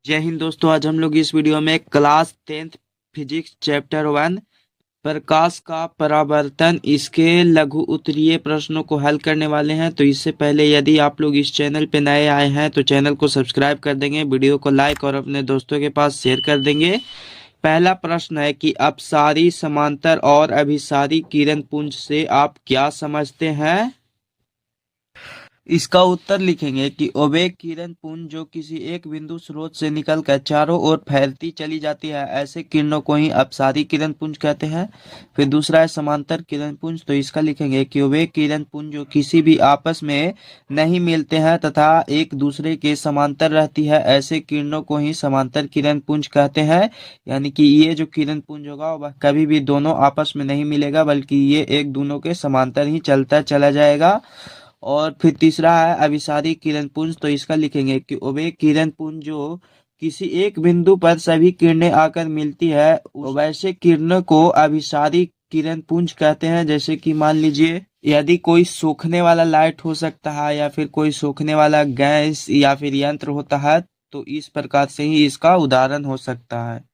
जय हिंद दोस्तों। आज हम लोग इस वीडियो में क्लास 10th फिजिक्स चैप्टर 1 प्रकाश का परावर्तन इसके लघु उत्तरीय प्रश्नों को हल करने वाले हैं। तो इससे पहले यदि आप लोग इस चैनल पे नए आए हैं तो चैनल को सब्सक्राइब कर देंगे, वीडियो को लाइक और अपने दोस्तों के पास शेयर कर देंगे। पहला प्रश्न है कि अपसारी, समांतर और अभिसारी किरण पुंज से आप क्या समझते हैं। इसका उत्तर लिखेंगे कि ओबे किरण पुंज जो किसी एक बिंदु स्रोत से निकलकर चारों ओर फैलती चली जाती है, ऐसे किरणों को ही अपसारी किरण पुंज कहते हैं। फिर दूसरा है समांतर किरण पुंज, तो इसका लिखेंगे कि ओबे किरण पुंज जो किसी भी आपस में नहीं मिलते हैं तथा एक दूसरे के समांतर रहती है, ऐसे किरणों को ही समांतर किरण पुंज कहते हैं। यानी कि ये जो किरण पुंज होगा वह कभी भी दोनों आपस में नहीं मिलेगा, बल्कि ये एक दोनों के समांतर ही चलता चला जाएगा। और फिर तीसरा है अभिसारी किरण पुंज, तो इसका लिखेंगे कि वे किरण पुंज जो किसी एक बिंदु पर सभी किरणें आकर मिलती है, वैसे किरणों को अभिसारी किरण पुंज कहते हैं। जैसे कि मान लीजिए यदि कोई सूखने वाला लाइट हो सकता है या फिर कोई सूखने वाला गैस या फिर यंत्र होता है, तो इस प्रकार से ही इसका उदाहरण हो सकता है।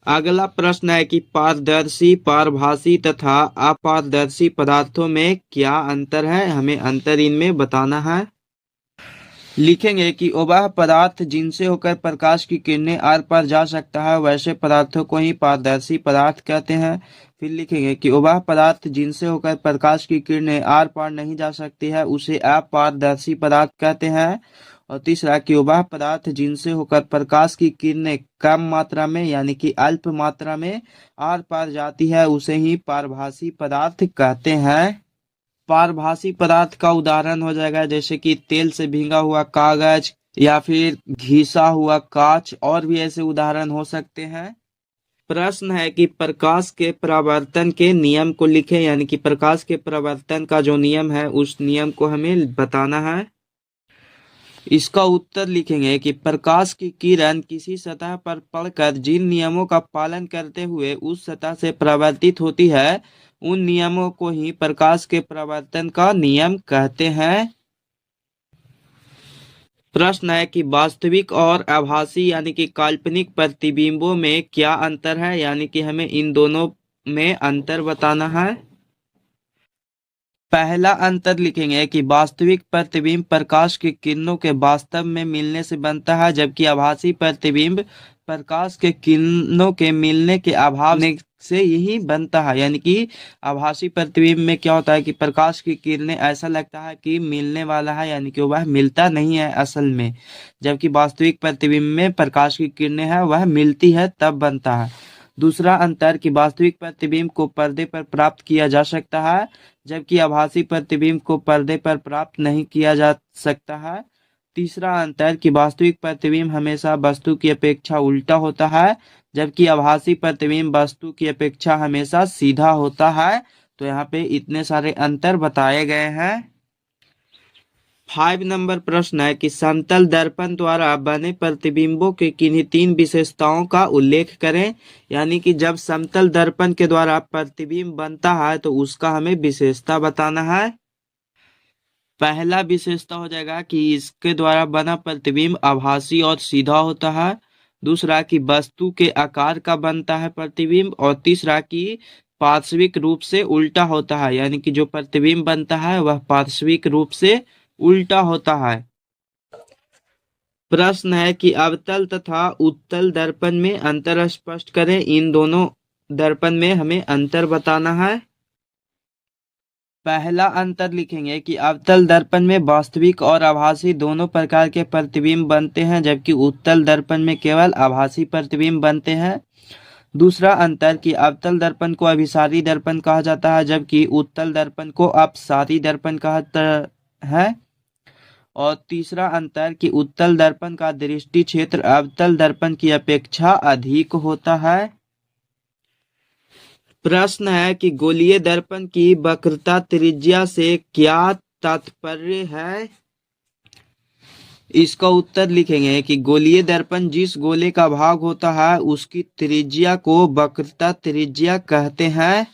अगला प्रश्न है कि पारदर्शी, पारभासी तथा अपारदर्शी पदार्थों में क्या अंतर है, हमें अंतर इनमें बताना है। लिखेंगे कि वह पदार्थ जिनसे होकर प्रकाश की किरणें आर पार जा सकता है, वैसे पदार्थों को ही पारदर्शी पदार्थ कहते हैं। फिर लिखेंगे कि वह पदार्थ जिनसे होकर प्रकाश की किरणें आर पार नहीं जा सकती है, उसे अपारदर्शी पदार्थ कहते हैं। और तीसरा कि वह पदार्थ जिनसे होकर प्रकाश की किरणें कम मात्रा में यानी कि अल्प मात्रा में आर पार जाती है, उसे ही पारभासी पदार्थ कहते हैं। पारभासी पदार्थ का उदाहरण हो जाएगा जैसे कि तेल से भींगा हुआ कागज या फिर घिसा हुआ कांच, और भी ऐसे उदाहरण हो सकते हैं। प्रश्न है कि प्रकाश के परावर्तन के नियम को लिखें, यानी कि प्रकाश के परावर्तन का जो नियम है उस नियम को हमें बताना है। इसका उत्तर लिखेंगे कि प्रकाश की किरण किसी सतह पर पड़कर जिन नियमों का पालन करते हुए उस सतह से परावर्तित होती है, उन नियमों को ही प्रकाश के परावर्तन का नियम कहते हैं। प्रश्न है कि वास्तविक और आभासी यानी कि काल्पनिक प्रतिबिंबों में क्या अंतर है, यानी कि हमें इन दोनों में अंतर बताना है। पहला अंतर लिखेंगे कि वास्तविक प्रतिबिंब प्रकाश की किरणों के वास्तव में मिलने से बनता है, जबकि आभासी प्रतिबिंब प्रकाश के किरणों के मिलने के अभाव से यही बनता है। यानी कि आभासी प्रतिबिंब में क्या होता है कि प्रकाश की किरणें ऐसा लगता है कि मिलने वाला है, यानी कि वह मिलता नहीं है असल में, जबकि वास्तविक प्रतिबिंब में प्रकाश की किरणें हैं वह मिलती है तब बनता है। दूसरा अंतर कि वास्तविक प्रतिबिंब को पर्दे पर प्राप्त किया जा सकता है, जबकि आभासी प्रतिबिंब को पर्दे पर प्राप्त नहीं किया जा सकता है। तीसरा अंतर कि वास्तविक प्रतिबिंब हमेशा वस्तु की अपेक्षा उल्टा होता है, जबकि आभासी प्रतिबिंब वस्तु की अपेक्षा हमेशा सीधा होता है। तो यहाँ पे इतने सारे अंतर बताए गए हैं। 5 नंबर प्रश्न है कि समतल दर्पण द्वारा बने प्रतिबिंबों के किन्हीं 3 विशेषताओं का उल्लेख करें। यानी कि जब समतल दर्पण के द्वारा प्रतिबिंब बनता है तो उसका हमें विशेषता बताना है। पहला विशेषता हो जाएगा कि इसके द्वारा बना प्रतिबिंब आभासी और सीधा होता है। दूसरा कि वस्तु के आकार का बनता है प्रतिबिंब। और तीसरा कि पार्श्विक रूप से उल्टा होता है, यानी कि जो प्रतिबिंब बनता है वह पार्श्विक रूप से उल्टा होता है। प्रश्न है कि अवतल तथा उत्तल दर्पण में अंतर स्पष्ट करें। इन दोनों दर्पण में हमें अंतर बताना है। पहला अंतर लिखेंगे कि अवतल दर्पण में वास्तविक और आभासी दोनों प्रकार के प्रतिबिंब बनते हैं, जबकि उत्तल दर्पण में केवल आभासी प्रतिबिंब बनते हैं। दूसरा अंतर कि अवतल दर्पण को अभिसारी दर्पण कहा जाता है, जबकि उत्तल दर्पण को अपसारी दर्पण कहा है। और तीसरा अंतर कि उत्तल दर्पण का दृष्टि क्षेत्र अवतल दर्पण की अपेक्षा अधिक होता है। प्रश्न है कि गोलीय दर्पण की वक्रता त्रिज्या से क्या तात्पर्य है। इसका उत्तर लिखेंगे कि गोलीय दर्पण जिस गोले का भाग होता है उसकी त्रिज्या को वक्रता त्रिज्या कहते हैं।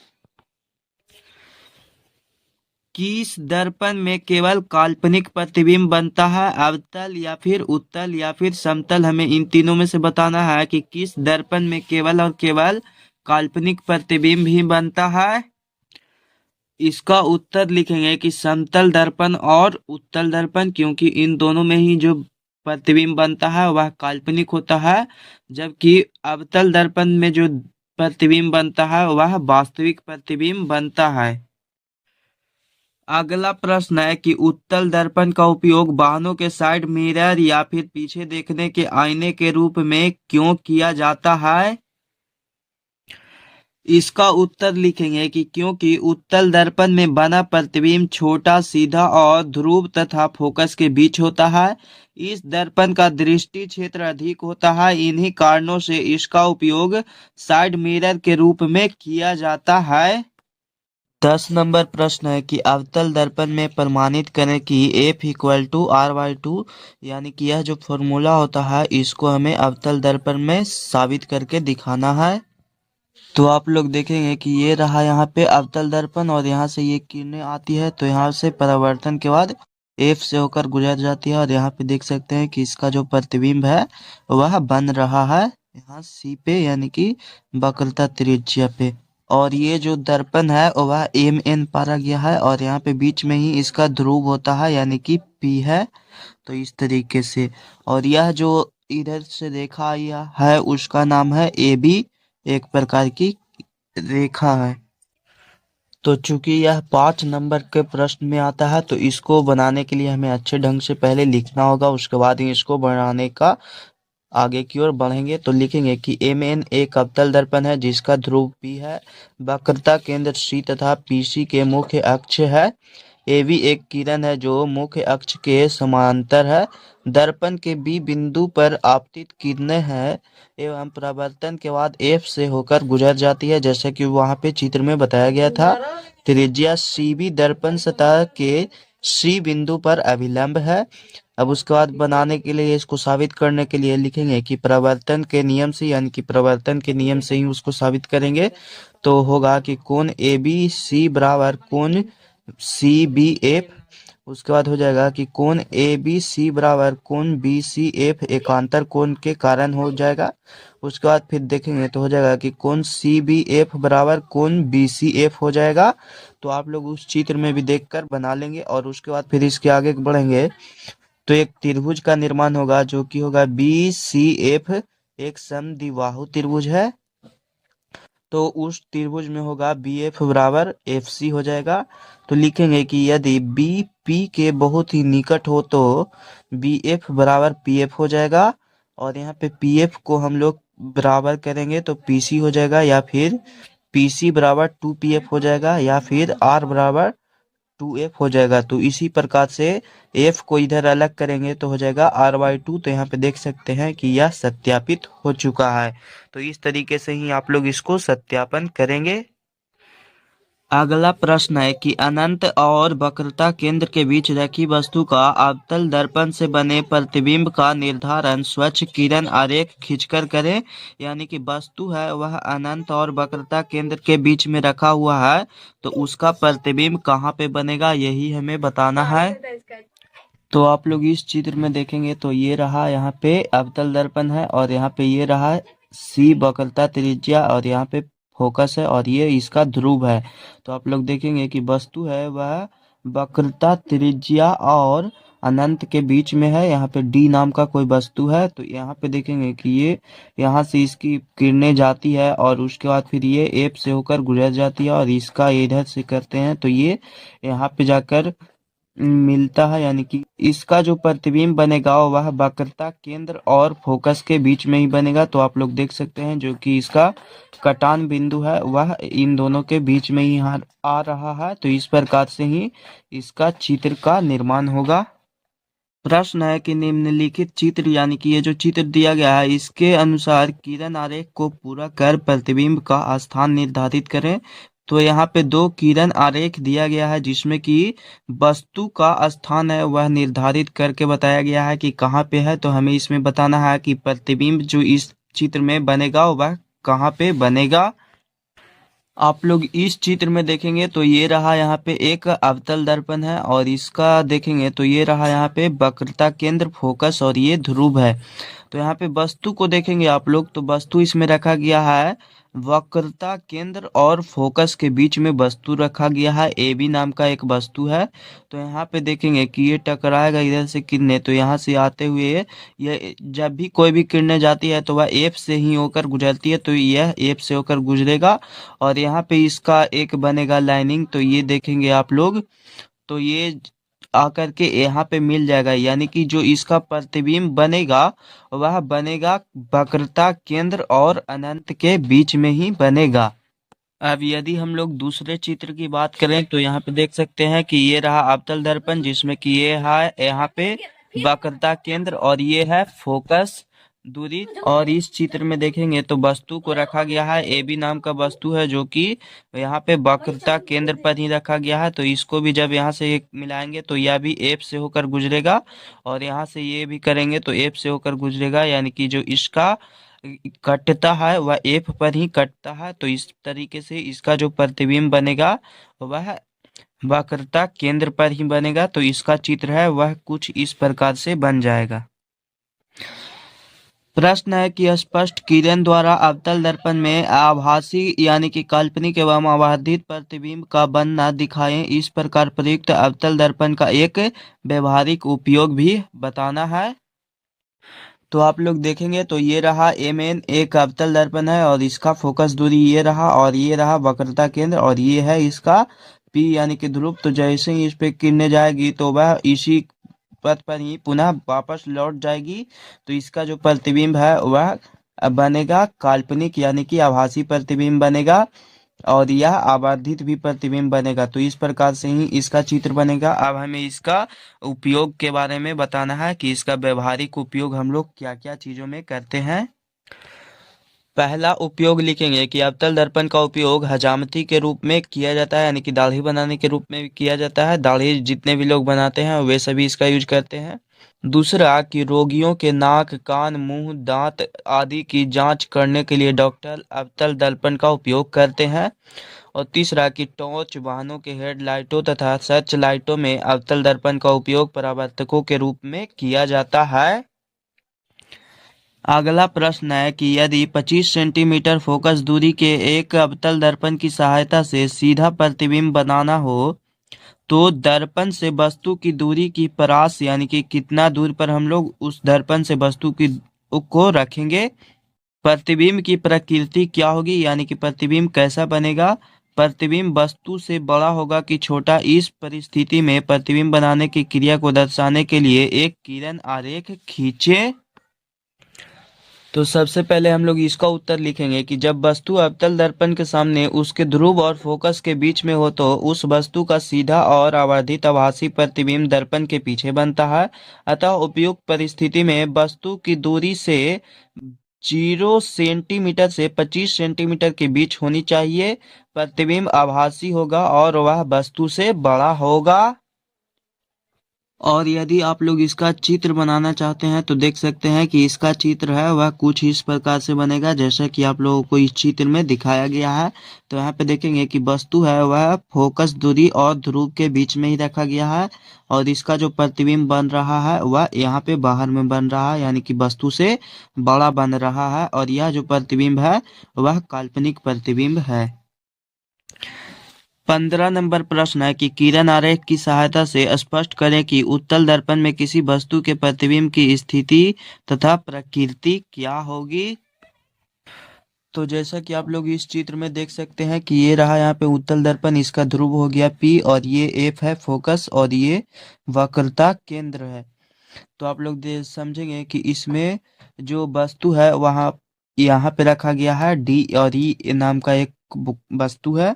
किस दर्पण में केवल काल्पनिक प्रतिबिंब बनता है, अवतल या फिर उत्तल या फिर समतल? हमें इन तीनों में से बताना है कि किस दर्पण में केवल और केवल काल्पनिक प्रतिबिंब ही बनता है। इसका उत्तर लिखेंगे कि समतल दर्पण और उत्तल दर्पण, क्योंकि इन दोनों में ही जो प्रतिबिंब बनता है वह काल्पनिक होता है, जबकि अवतल दर्पण में जो प्रतिबिंब बनता है वह वास्तविक प्रतिबिंब बनता है। अगला प्रश्न है कि उत्तल दर्पण का उपयोग वाहनों के साइड मिरर या फिर पीछे देखने के आईने के रूप में क्यों किया जाता है? इसका उत्तर लिखेंगे कि क्योंकि उत्तल दर्पण में बना प्रतिबिंब छोटा, सीधा और ध्रुव तथा फोकस के बीच होता है। इस दर्पण का दृष्टि क्षेत्र अधिक होता है। इन्हीं कारणों से इसका उपयोग साइड मिरर के रूप में किया जाता है। 10 नंबर प्रश्न है कि अवतल दर्पण में प्रमाणित करें कि F=R/2, यानी कि यह जो फॉर्मूला होता है इसको हमें अवतल दर्पण में साबित करके दिखाना है। तो आप लोग देखेंगे कि ये रहा यहाँ पे अवतल दर्पण और यहाँ से ये किरणें आती है, तो यहाँ से परावर्तन के बाद F से होकर गुजर जाती है और यहाँ पे देख सकते हैं कि इसका जो प्रतिबिंब है वह बन रहा है यहाँ C पे, यानी कि वक्रता त्रिज्या पे। और ये जो दर्पण है वह MN पारा गया है और यहाँ पे बीच में ही इसका ध्रुव होता है यानी कि P है। तो इस तरीके से, और यह जो इधर से रेखा यह है उसका नाम है AB, एक प्रकार की रेखा है। तो चूंकि यह 5 नंबर के प्रश्न में आता है तो इसको बनाने के लिए हमें अच्छे ढंग से पहले लिखना होगा, उसके बाद ही इसको बनाने का आगे की ओर बढ़ेंगे। तो लिखेंगे कि MN एक अवतल दर्पण है जिसका ध्रुव P है, वक्रता केंद्र C तथा PC के मुख्य अक्ष है। AB एक किरण है जो मुख्य अक्ष के समांतर है। दर्पण के B बिंदु पर आपतित किरणें हैं एवं परावर्तन के बाद F से होकर गुजर जाती है, जैसे कि वहां पे चित्र में बताया गया था। त्रिज्या CB दर्पण सतह के C बिंदु पर अभिलंब है। अब उसके बाद बनाने के लिए, इसको साबित करने के लिए लिखेंगे कि परावर्तन के नियम से, यानी कि परावर्तन के नियम से ही उसको साबित करेंगे। तो होगा कि कोण ABC बराबर कोण CBF। उसके बाद हो जाएगा कि कोण ABC बराबर कोण BCF एकांतर कोण के कारण हो जाएगा। उसके बाद फिर देखेंगे तो हो जाएगा कि कोण CBF बराबर कोण BCF हो जाएगा। तो आप लोग उस चित्र में भी देखकर बना लेंगे और उसके बाद फिर इसके आगे बढ़ेंगे तो एक त्रिभुज का निर्माण होगा जो कि होगा BCF, एक समद्विबाहु त्रिभुज है। तो उस त्रिभुज में होगा BF बराबर FC हो जाएगा। तो लिखेंगे कि यदि BP के बहुत ही निकट हो तो BF बराबर PF हो जाएगा, और यहाँ पे PF को हम लोग बराबर करेंगे तो PC हो जाएगा, या फिर PC बराबर 2PF हो जाएगा, या फिर R बराबर 2F हो जाएगा। तो इसी प्रकार से F को इधर अलग करेंगे तो हो जाएगा R/2। तो यहाँ पे देख सकते हैं कि यह सत्यापित हो चुका है। तो इस तरीके से ही आप लोग इसको सत्यापन करेंगे। अगला प्रश्न है कि अनंत और वक्रता केंद्र के बीच रखी वस्तु का अवतल दर्पण से बने प्रतिबिंब का निर्धारण स्वच्छ किरण आरेख खींचकर करें। यानी कि वस्तु है वह अनंत और वक्रता केंद्र के बीच में रखा हुआ है, तो उसका प्रतिबिंब कहाँ पे बनेगा यही हमें बताना है। तो आप लोग इस चित्र में देखेंगे तो ये रहा यहाँ पे अवतल दर्पण है और यहाँ पे ये रहा C वक्रता त्रिज्या और यहाँ पे फोकस है और ये इसका ध्रुव है। तो आप लोग देखेंगे कि वस्तु है वह वक्रता त्रिज्या और अनंत के बीच में है। यहाँ पे D नाम का कोई वस्तु है, तो यहाँ पे देखेंगे कि ये यहाँ से इसकी किरणें जाती है और उसके बाद फिर ये F से होकर गुजर जाती है और इसका इधर से करते हैं तो ये यहाँ पे जाकर मिलता है, यानी कि इसका जो प्रतिबिंब बनेगा वह वक्रता केंद्र और फोकस के बीच में ही बनेगा। तो आप लोग देख सकते हैं जो कि इसका कटान बिंदु है वह इन दोनों के बीच में ही यहाँ आ रहा है। तो इस प्रकार से ही इसका चित्र का निर्माण होगा। प्रश्न है कि निम्नलिखित चित्र, यानी कि ये जो चित्र दिया गया है इसके अनुसार किरण आरेख को पूरा कर प्रतिबिंब का स्थान निर्धारित करें। तो यहाँ पे 2 किरण आरेख दिया गया है जिसमें कि वस्तु का स्थान है वह निर्धारित करके बताया गया है कि कहाँ पे है। तो हमें इसमें बताना है कि प्रतिबिंब जो इस चित्र में बनेगा वह कहाँ पे बनेगा। आप लोग इस चित्र में देखेंगे तो ये रहा यहाँ पे एक अवतल दर्पण है, और इसका देखेंगे तो ये रहा यहाँ पे वक्रता केंद्र, फोकस, और ये ध्रुव है। तो यहाँ पे वस्तु को देखेंगे आप लोग, तो वस्तु इसमें रखा गया है वक्रता केंद्र और फोकस के बीच में वस्तु रखा गया है, ए बी नाम का एक वस्तु है। तो यहाँ पे देखेंगे कि ये टकराएगा इधर से किरणें, तो यहाँ से आते हुए ये जब भी कोई भी किरणें जाती है तो वह एफ से ही होकर गुजरती है, तो यह एफ से होकर गुजरेगा। और यहाँ पे इसका एक बनेगा लाइनिंग, तो ये देखेंगे आप लोग, तो ये आकर के यहाँ पे मिल जाएगा, यानी कि जो इसका प्रतिबिंब बनेगा वह बनेगा वक्रता केंद्र और अनंत के बीच में ही बनेगा। अब यदि हम लोग दूसरे चित्र की बात करें तो यहाँ पे देख सकते हैं कि ये रहा अवतल दर्पण, जिसमें कि ये है यहाँ पे वक्रता केंद्र और ये है फोकस दूरी। और इस चित्र में देखेंगे तो वस्तु को रखा गया है, ए बी नाम का वस्तु है जो कि यहाँ पे वक्रता केंद्र पर ही रखा गया है। तो इसको भी जब यहाँ से मिलाएंगे तो यह भी एफ से होकर गुजरेगा, और यहाँ से ये भी करेंगे तो एफ से होकर गुजरेगा, यानी कि जो इसका कटता है वह एफ पर ही कटता है। तो इस तरीके से इसका जो प्रतिबिंब बनेगा वह वक्रता केंद्र पर ही बनेगा। तो इसका चित्र है वह कुछ इस प्रकार से बन जाएगा। प्रश्न है कि स्पष्ट किरण द्वारा अवतल दर्पण में आभासी यानी कि काल्पनिक एवं आवर्धित प्रतिबिंब का बनना दिखाएं। इस प्रकार प्रयुक्त अवतल दर्पण का एक व्यवहारिक उपयोग भी बताना है। तो आप लोग देखेंगे तो ये रहा एम एन एक अवतल दर्पण है, और इसका फोकस दूरी ये रहा, और ये रहा वक्रता केंद्र, और ये है इसका पी यानी कि ध्रुव। तो जैसे ही इस पे किरणें जाएगी तो वह इसी पथ पर ही पुनः वापस लौट जाएगी। तो इसका जो प्रतिबिंब है वह बनेगा काल्पनिक यानी कि आभासी प्रतिबिंब बनेगा, और यह आवर्धित भी प्रतिबिंब बनेगा। तो इस प्रकार से ही इसका चित्र बनेगा। अब हमें इसका उपयोग के बारे में बताना है कि इसका व्यवहारिक उपयोग हम लोग क्या क्या चीजों में करते हैं। पहला उपयोग लिखेंगे कि अवतल दर्पण का उपयोग हजामती के रूप में किया जाता है, यानी कि दाढ़ी बनाने के रूप में भी किया जाता है। दाढ़ी जितने भी लोग बनाते हैं वे सभी इसका यूज करते हैं। दूसरा कि रोगियों के नाक, कान, मुंह, दांत आदि की जांच करने के लिए डॉक्टर अवतल दर्पण का उपयोग करते हैं। और तीसरा कि टॉर्च, वाहनों के हेडलाइटों तथा सर्च लाइटों में अवतल दर्पण का उपयोग परावर्तकों के रूप में किया जाता है। अगला प्रश्न है कि यदि 25 सेंटीमीटर फोकस दूरी के एक अवतल दर्पण की सहायता से सीधा प्रतिबिंब बनाना हो तो दर्पण से वस्तु की दूरी की परास यानी कि कितना दूर पर हम लोग उस दर्पण से वस्तु की को रखेंगे। प्रतिबिंब की प्रकृति क्या होगी, यानी कि प्रतिबिंब कैसा बनेगा। प्रतिबिंब वस्तु से बड़ा होगा कि छोटा। इस परिस्थिति में प्रतिबिंब बनाने की क्रिया को दर्शाने के लिए एक किरण आरेख खींचे। तो सबसे पहले हम लोग इसका उत्तर लिखेंगे कि जब वस्तु अवतल दर्पण के सामने उसके ध्रुव और फोकस के बीच में हो तो उस वस्तु का सीधा और आवर्धित आभासी प्रतिबिंब दर्पण के पीछे बनता है। अतः उपयुक्त परिस्थिति में वस्तु की दूरी से 0 सेंटीमीटर से 25 सेंटीमीटर के बीच होनी चाहिए। प्रतिबिंब आभासी होगा और वह वस्तु से बड़ा होगा। और यदि आप लोग इसका चित्र बनाना चाहते हैं तो देख सकते हैं कि इसका चित्र है वह कुछ इस प्रकार से बनेगा जैसा कि आप लोगों को इस चित्र में दिखाया गया है। तो यहाँ पे देखेंगे कि वस्तु है वह फोकस दूरी और ध्रुव के बीच में ही रखा गया है, और इसका जो प्रतिबिंब बन रहा है वह यहाँ पे बाहर में बन रहा है, यानी कि वस्तु से बड़ा बन रहा है। और यह जो प्रतिबिंब है वह काल्पनिक प्रतिबिंब है। 15 नंबर प्रश्न है कि किरण आरेख की सहायता से स्पष्ट करें कि उत्तल दर्पण में किसी वस्तु के प्रतिबिंब की स्थिति तथा प्रकृति क्या होगी। तो जैसा कि आप लोग इस चित्र में देख सकते हैं कि ये रहा यहाँ पे उत्तल दर्पण, इसका ध्रुव हो गया P और ये F है फोकस और ये वक्रता केंद्र है। तो आप लोग समझेंगे कि इसमें जो वस्तु है वहाँ यहाँ पे रखा गया है D और E नाम का एक वस्तु है,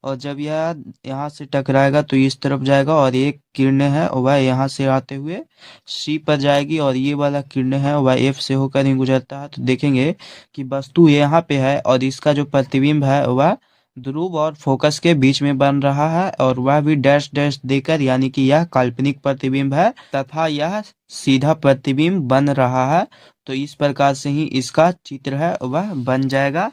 और जब यह यहाँ से टकराएगा तो इस तरफ जाएगा, और एक किरणें है वह यहाँ से आते हुए सी पर जाएगी, और ये वाला किरणें है वह एफ से होकर ही गुजरता है। तो देखेंगे कि वस्तु यहाँ पे है और इसका जो प्रतिबिंब है वह ध्रुव और फोकस के बीच में बन रहा है, और वह भी डैश डैश देकर, यानी कि यह काल्पनिक प्रतिबिंब है तथा यह सीधा प्रतिबिंब बन रहा है। तो इस प्रकार से ही इसका चित्र है वह बन जाएगा।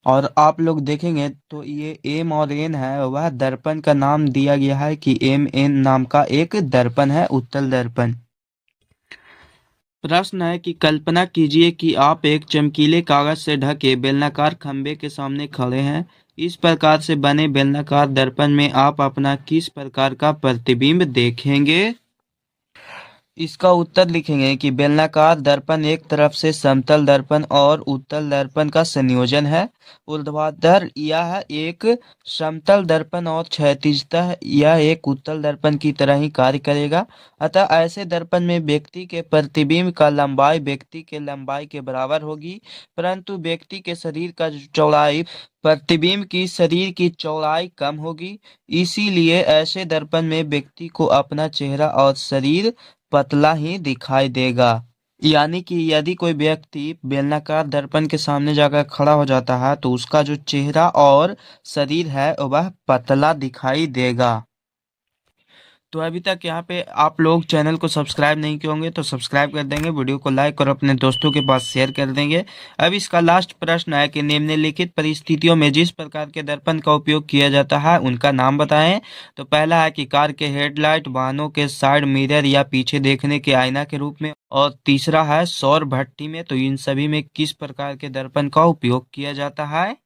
और आप लोग देखेंगे तो ये एम और एन है, वह दर्पण का नाम दिया गया है कि एम एन नाम का एक दर्पण है, उत्तल दर्पण। प्रश्न है कि कल्पना कीजिए कि आप एक चमकीले कागज से ढके बेलनाकार खंभे के सामने खड़े हैं। इस प्रकार से बने बेलनाकार दर्पण में आप अपना किस प्रकार का प्रतिबिंब देखेंगे? इसका उत्तर लिखेंगे कि बेलनाकार दर्पण एक तरफ से समतल दर्पण और उत्तल दर्पण का संयोजन है। ऊर्ध्वाधर यह एक समतल दर्पण और क्षैतिजतः यह एक उत्तल दर्पण की तरह ही कार्य करेगा। अतः ऐसे दर्पण में व्यक्ति के प्रतिबिंब का लंबाई व्यक्ति के लंबाई के बराबर होगी, परंतु व्यक्ति के शरीर का जो चौड़ाई प्रतिबिंब की शरीर की चौड़ाई कम होगी। इसीलिए ऐसे दर्पण में व्यक्ति को अपना चेहरा और शरीर पतला ही दिखाई देगा। यानी कि यदि कोई व्यक्ति बेलनाकार दर्पण के सामने जाकर खड़ा हो जाता है तो उसका जो चेहरा और शरीर है वह पतला दिखाई देगा। तो अभी तक यहाँ पे आप लोग चैनल को सब्सक्राइब नहीं किए होंगे तो सब्सक्राइब कर देंगे, वीडियो को लाइक और अपने दोस्तों के पास शेयर कर देंगे। अब इसका लास्ट प्रश्न है कि निम्नलिखित परिस्थितियों में जिस प्रकार के दर्पण का उपयोग किया जाता है उनका नाम बताएं। तो पहला है कि कार के हेडलाइट, वाहनों के साइड मिरर या पीछे देखने के आईना के रूप में, और तीसरा है सौर भट्टी में। तो इन सभी में किस प्रकार के दर्पण का उपयोग किया जाता है?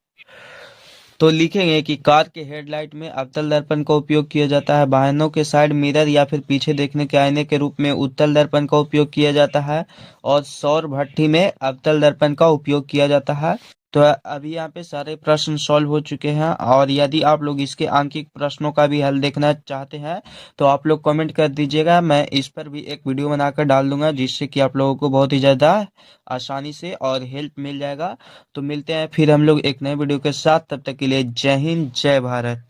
तो लिखेंगे कि कार के हेडलाइट में अवतल दर्पण का उपयोग किया जाता है, वाहनों के साइड मिरर या फिर पीछे देखने के आईने के रूप में उत्तल दर्पण का उपयोग किया जाता है, और सौर भट्ठी में अवतल दर्पण का उपयोग किया जाता है। तो अभी यहाँ पे सारे प्रश्न सॉल्व हो चुके हैं, और यदि आप लोग इसके आंकिक प्रश्नों का भी हल देखना चाहते हैं तो आप लोग कमेंट कर दीजिएगा, मैं इस पर भी एक वीडियो बनाकर डाल दूंगा जिससे कि आप लोगों को बहुत ही ज़्यादा आसानी से और हेल्प मिल जाएगा। तो मिलते हैं फिर हम लोग एक नए वीडियो के साथ, तब तक के लिए जय हिंद जय भारत।